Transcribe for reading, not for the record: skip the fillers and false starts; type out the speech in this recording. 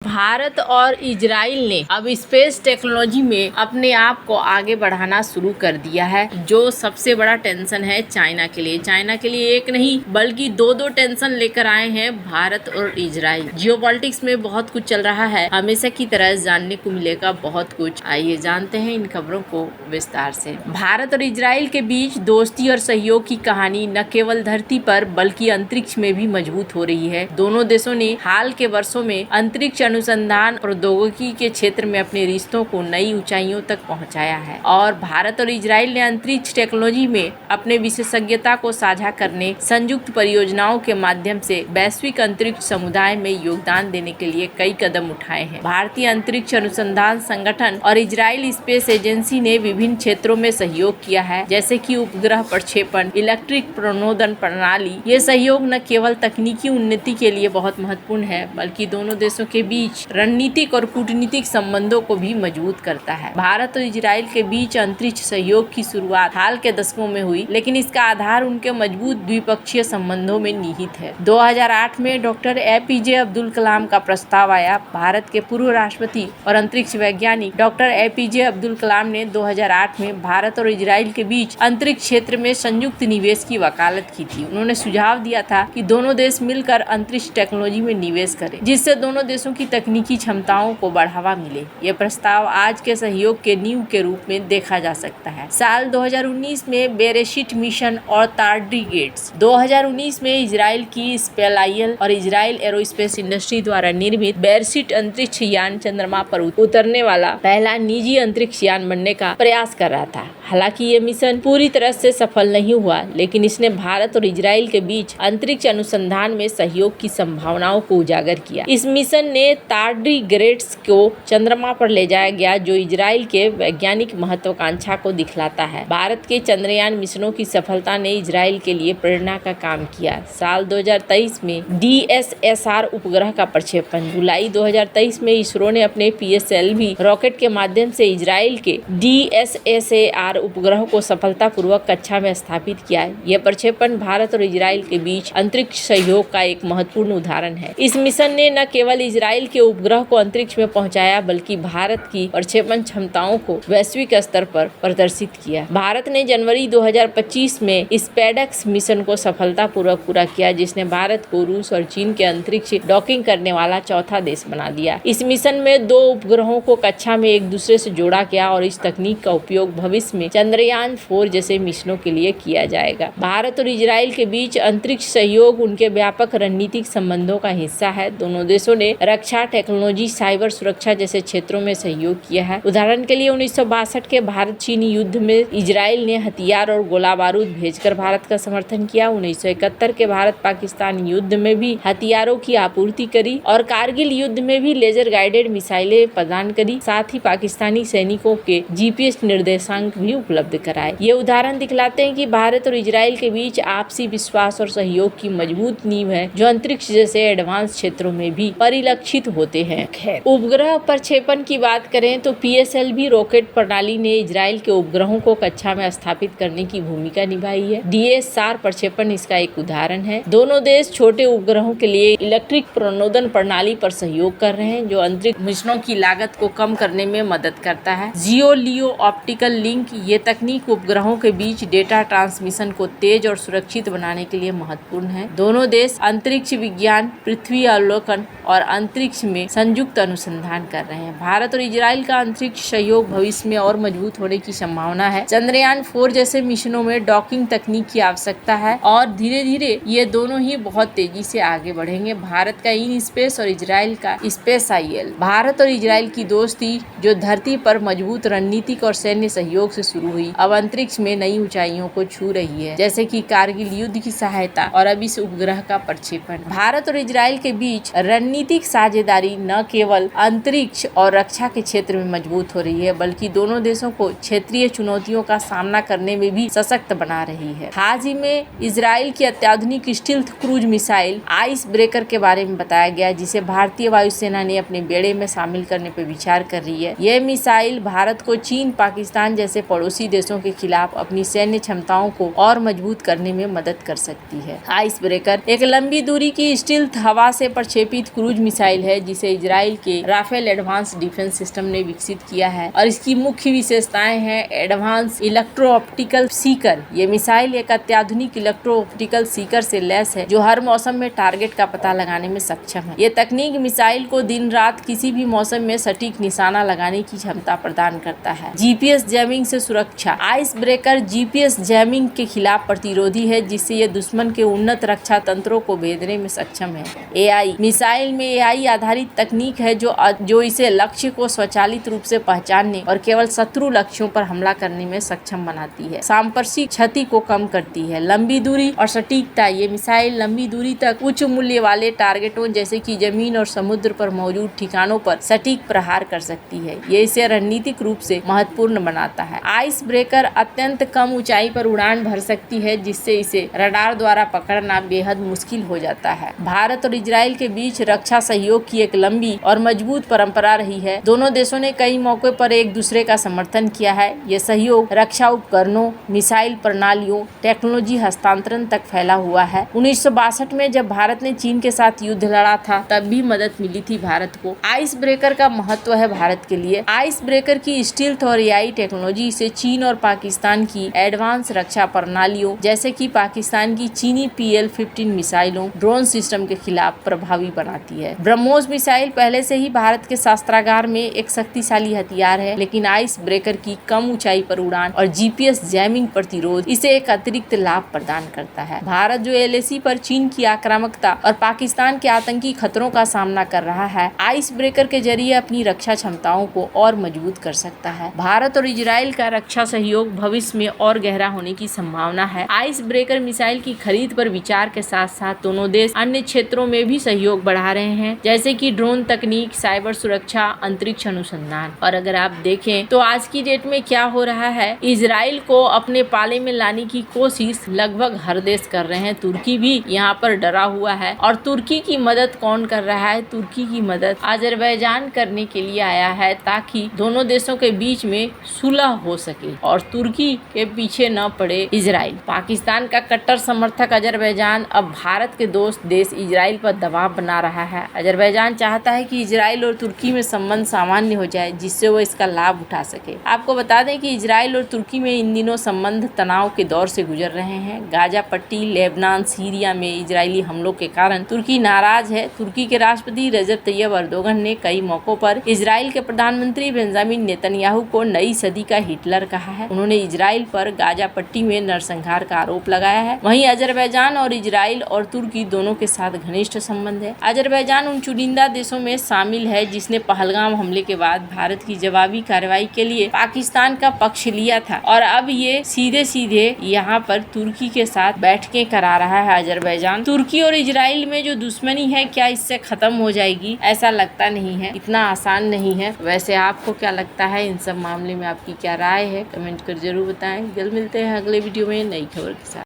भारत और इजराइल ने अब स्पेस टेक्नोलॉजी में अपने आप को आगे बढ़ाना शुरू कर दिया है, जो सबसे बड़ा टेंशन है चाइना के लिए। चाइना के लिए एक नहीं बल्कि दो टेंशन लेकर आए हैं भारत और इजराइल। जियोपॉलिटिक्स में बहुत कुछ चल रहा है, हमेशा की तरह जानने को मिलेगा बहुत कुछ। आइए जानते हैं इन खबरों को विस्तार से। भारत और इजराइल के बीच दोस्ती और सहयोग की कहानी न केवल धरती पर बल्कि अंतरिक्ष में भी मजबूत हो रही है। दोनों देशों ने हाल के वर्षों में अंतरिक्ष अनुसंधान प्रौद्योगिकी के क्षेत्र में अपने रिश्तों को नई ऊंचाइयों तक पहुंचाया है और भारत और इजराइल ने अंतरिक्ष टेक्नोलॉजी में अपने विशेषज्ञता को साझा करने, संयुक्त परियोजनाओं के माध्यम से वैश्विक अंतरिक्ष समुदाय में योगदान देने के लिए कई कदम उठाए हैं। भारतीय अंतरिक्ष अनुसंधान संगठन और इजराइल स्पेस एजेंसी ने विभिन्न क्षेत्रों में सहयोग किया है, जैसे कि उपग्रह प्रक्षेपण, इलेक्ट्रिक प्रणोदन प्रणाली। ये सहयोग न केवल तकनीकी उन्नति के लिए बहुत महत्वपूर्ण है, बल्कि दोनों देशों के बीच रणनीतिक और कूटनीतिक संबंधों को भी मजबूत करता है। भारत और इजराइल के बीच अंतरिक्ष सहयोग की शुरुआत हाल के दशकों में हुई, लेकिन इसका आधार उनके मजबूत द्विपक्षीय संबंधों में निहित है। 2008 में डॉक्टर एपीजे अब्दुल कलाम का प्रस्ताव आया। भारत के पूर्व राष्ट्रपति और अंतरिक्ष वैज्ञानिक डॉक्टर एपीजे अब्दुल कलाम ने 2008 में भारत और इजराइल के बीच अंतरिक्ष क्षेत्र में संयुक्त निवेश की वकालत की थी। उन्होंने सुझाव दिया था कि दोनों देश मिलकर अंतरिक्ष टेक्नोलॉजी में निवेश करें, जिससे दोनों देशों की तकनीकी क्षमताओं को बढ़ावा मिले। ये प्रस्ताव आज के सहयोग के नींव के रूप में देखा जा सकता है। साल 2019 में बेरेशिट मिशन और तार्डी गेट्स। 2019 में इजराइल की स्पेलाइल और इजराइल एरोस्पेस इंडस्ट्री द्वारा निर्मित बेरेशिट अंतरिक्ष यान चंद्रमा पर उतरने वाला पहला निजी अंतरिक्ष यान बनने का प्रयास कर रहा था। हालांकि ये मिशन पूरी तरह से सफल नहीं हुआ, लेकिन इसने भारत और इजराइल के बीच अंतरिक्ष अनुसंधान में सहयोग की संभावनाओं को उजागर किया। इस मिशन ने तार्डी गेट्स को चंद्रमा पर ले जाया गया, जो इजराइल के वैज्ञानिक महत्वाकांक्षा को दिखलाता है। भारत के चंद्रयान मिशनों की सफलता ने इजराइल के लिए प्रेरणा का काम किया। साल 2023 में DSSR उपग्रह का प्रक्षेपण। जुलाई 2023 में इसरो ने अपने PSLV रॉकेट के माध्यम से इजराइल के DSSAR उपग्रह को सफलतापूर्वक कक्षा में स्थापित किया। यह प्रक्षेपण भारत और इजराइल के बीच अंतरिक्ष सहयोग का एक महत्वपूर्ण उदाहरण है। इस मिशन ने न केवल इजराइल के उपग्रह को अंतरिक्ष में पहुंचाया, बल्कि भारत की प्रक्षेपण क्षमताओं को वैश्विक स्तर पर प्रदर्शित किया। भारत ने जनवरी 2025 में स्पेडक्स मिशन को सफलतापूर्वक पूरा किया, जिसने भारत को रूस और चीन के अंतरिक्ष डॉकिंग करने वाला चौथा देश बना दिया। इस मिशन में 2 उपग्रहों को कक्षा में एक दूसरे से जोड़ा गया और इस तकनीक का उपयोग भविष्य में चंद्रयान 4 जैसे मिशनों के लिए किया जाएगा। भारत और इजराइल के बीच अंतरिक्ष सहयोग उनके व्यापक रणनीतिक संबंधों का हिस्सा है। दोनों देशों ने रक्षा टेक्नोलॉजी, साइबर सुरक्षा जैसे क्षेत्रों में सहयोग किया है। उदाहरण के लिए 1962 के भारत चीनी युद्ध में इजराइल ने हथियार और गोला बारूद भेजकर भारत का समर्थन किया। 1971 के भारत पाकिस्तान युद्ध में भी हथियारों की आपूर्ति करी और कारगिल युद्ध में भी लेजर गाइडेड मिसाइलें प्रदान करी। साथ ही पाकिस्तानी सैनिकों के GPS निर्देशांक भी उपलब्ध कराए। ये उदाहरण दिखलाते हैं कि भारत और इजराइल के बीच आपसी विश्वास और सहयोग की मजबूत नींव है, जो अंतरिक्ष जैसे एडवांस क्षेत्रों में भी परिलक्षित होते हैं। उपग्रह प्रक्षेपण की बात करें तो PSLV रॉकेट प्रणाली ने इजराइल के उपग्रहों को कक्षा में स्थापित करने की भूमिका निभाई है। DSR प्रक्षेपण इसका एक उदाहरण है। दोनों देश छोटे उपग्रहों के लिए इलेक्ट्रिक प्रणोदन प्रणाली पर सहयोग कर रहे हैं, जो अंतरिक्ष मिशनों की लागत को कम करने में मदद करता है। जियो लियो ऑप्टिकल लिंक, ये तकनीक उपग्रहों के बीच डेटा ट्रांसमिशन को तेज और सुरक्षित बनाने के लिए महत्वपूर्ण है। दोनों देश अंतरिक्ष विज्ञान, पृथ्वी अवलोकन और अंतरिक्ष में संयुक्त अनुसंधान कर रहे हैं। भारत और इजराइल का अंतरिक्ष सहयोग भविष्य में और मजबूत होने की संभावना है। चंद्रयान 4 जैसे मिशनों में डॉकिंग तकनीक की आवश्यकता है और धीरे धीरे ये दोनों ही बहुत तेजी से आगे बढ़ेंगे। भारत का इन स्पेस और इजराइल का स्पेसाइल। भारत और इजराइल की दोस्ती, जो धरती पर मजबूत रणनीतिक और सैन्य सहयोग से शुरू हुई, अब अंतरिक्ष में नई ऊंचाइयों को छू रही है, जैसे कि कारगिल युद्ध की सहायता और अब इस उपग्रह का प्रक्षेपण। भारत और इजराइल के बीच रणनीतिक साझेदारी न केवल अंतरिक्ष और रक्षा के क्षेत्र में मजबूत हो रही है, बल्कि दोनों देशों को क्षेत्रीय चुनौतियों का सामना करने में भी सशक्त बना रही है। हाल ही में इजराइल की अत्याधुनिक stealth cruise missile ice breaker के बारे में बताया गया, जिसे भारतीय वायुसेना ने अपने बेड़े में शामिल करने पर विचार कर रही है। यह मिसाइल भारत को चीन, पाकिस्तान जैसे पड़ोसी देशों के खिलाफ अपनी सैन्य क्षमताओं को और मजबूत करने में मदद कर सकती है। आइस ब्रेकर एक लंबी दूरी की स्टील्थ हवा से प्रक्षेपित क्रूज मिसाइल है है जिसे इजराइल के राफेल एडवांस डिफेंस सिस्टम ने विकसित किया है और इसकी मुख्य विशेषताएं हैं एडवांस इलेक्ट्रो ऑप्टिकल सीकर। ये मिसाइल एक अत्याधुनिक इलेक्ट्रो ऑप्टिकल सीकर से लैस है जो हर मौसम में टारगेट का पता लगाने में सक्षम है। ये तकनीक मिसाइल को दिन रात किसी भी मौसम में सटीक निशाना लगाने की क्षमता प्रदान करता है। जीपीएस जैमिंग से सुरक्षा। आइस ब्रेकर जीपीएस जैमिंग के खिलाफ प्रतिरोधी है जिससे ये दुश्मन के उन्नत रक्षा तंत्रों को भेदने में सक्षम है। एआई। मिसाइल में एआई आधारित तकनीक है जो इसे लक्ष्य को स्वचालित रूप से पहचानने और केवल शत्रु लक्ष्यों पर हमला करने में सक्षम बनाती है। सांप्रशिक क्षति को कम करती है। लंबी दूरी और सटीकता। ये मिसाइल लंबी दूरी तक उच्च मूल्य वाले टारगेटों जैसे कि जमीन और समुद्र पर मौजूद ठिकानों पर सटीक प्रहार कर सकती है। ये इसे रणनीतिक रूप से महत्वपूर्ण बनाता है। आइस ब्रेकर अत्यंत कम ऊंचाई पर उड़ान भर सकती है जिससे इसे रडार द्वारा पकड़ना बेहद मुश्किल हो जाता है। भारत और इजराइल के बीच रक्षा सहयोग की एक लंबी और मजबूत परंपरा रही है। दोनों देशों ने कई मौकों पर एक दूसरे का समर्थन किया है। ये सहयोग रक्षा उपकरणों, मिसाइल प्रणालियों, टेक्नोलॉजी हस्तांतरण तक फैला हुआ है। 1962 में जब भारत ने चीन के साथ युद्ध लड़ा था तब भी मदद मिली थी भारत को। आइस ब्रेकर का महत्व है भारत के लिए। आइस ब्रेकर की स्टील्थ और एआई टेक्नोलॉजी से चीन और पाकिस्तान की एडवांस रक्षा प्रणालियों जैसे कि पाकिस्तान की चीनी PL-15 मिसाइलों, ड्रोन सिस्टम के खिलाफ प्रभावी बनाती है। ब्रह्मोस मिसाइल पहले से ही भारत के शस्त्रागार में एक शक्तिशाली हथियार है, लेकिन आइस ब्रेकर की कम ऊंचाई पर उड़ान और जीपीएस जैमिंग प्रतिरोध इसे एक अतिरिक्त लाभ प्रदान करता है। भारत जो LAC पर चीन की आक्रामकता और पाकिस्तान के आतंकी खतरों का सामना कर रहा है, आइस ब्रेकर के जरिए अपनी रक्षा क्षमताओं को और मजबूत कर सकता है। भारत और इजराइल का रक्षा सहयोग भविष्य में और गहरा होने की संभावना है। आइस ब्रेकर मिसाइल की खरीद पर विचार के साथ साथ दोनों देश अन्य क्षेत्रों में भी सहयोग बढ़ा रहे हैं जैसे कि ड्रोन तकनीक, साइबर सुरक्षा, अंतरिक्ष अनुसंधान। और अगर आप देखें तो आज की डेट में क्या हो रहा है, इजराइल को अपने पाले में लाने की कोशिश लगभग हर देश कर रहे हैं। तुर्की भी यहाँ पर डरा हुआ है और तुर्की की मदद कौन कर रहा है? तुर्की की मदद अजरबैजान करने के लिए आया है ताकि दोनों देशों के बीच में सुलह हो सके और तुर्की के पीछे न पड़े इजराइल। पाकिस्तान का कट्टर समर्थक अजरबैजान अब भारत के दोस्त देश इजराइल पर दबाव बना रहा है। अजरबैजान चाहता है कि इजराइल और तुर्की में संबंध सामान्य हो जाए जिससे वो इसका लाभ उठा सके। आपको बता दें कि इजराइल और तुर्की में इन दिनों संबंध तनाव के दौर से गुजर रहे हैं। गाजा पट्टी, लेबनान, सीरिया में इजरायली हमलों के कारण तुर्की नाराज है। तुर्की के राष्ट्रपति रजब तैयब अर्दोगन ने कई मौकों पर इजराइल के प्रधानमंत्री बेंजामिन नेतन्याहू को नई सदी का हिटलर कहा है। उन्होंने इजराइल पर गाजा पट्टी में नरसंहार का आरोप लगाया है। वहीं अजरबैजान और इजराइल और तुर्की दोनों के साथ घनिष्ठ संबंध है। अजरबैजान उन चुनिंदा देशों में शामिल है जिसने पहलगाम हमले के बाद भारत की जवाबी कार्रवाई के लिए पाकिस्तान का पक्ष लिया था और अब ये सीधे सीधे यहाँ पर तुर्की के साथ बैठकें करा रहा है। अजरबैजान तुर्की और इजराइल में जो दुश्मनी है क्या इससे खत्म हो जाएगी? ऐसा लगता नहीं है, इतना आसान नहीं है। वैसे आपको क्या लगता है? इन सब मामले में आपकी क्या राय है? कमेंट कर जरूर बताएं। जल्द मिलते हैं अगले वीडियो में नई खबर के साथ।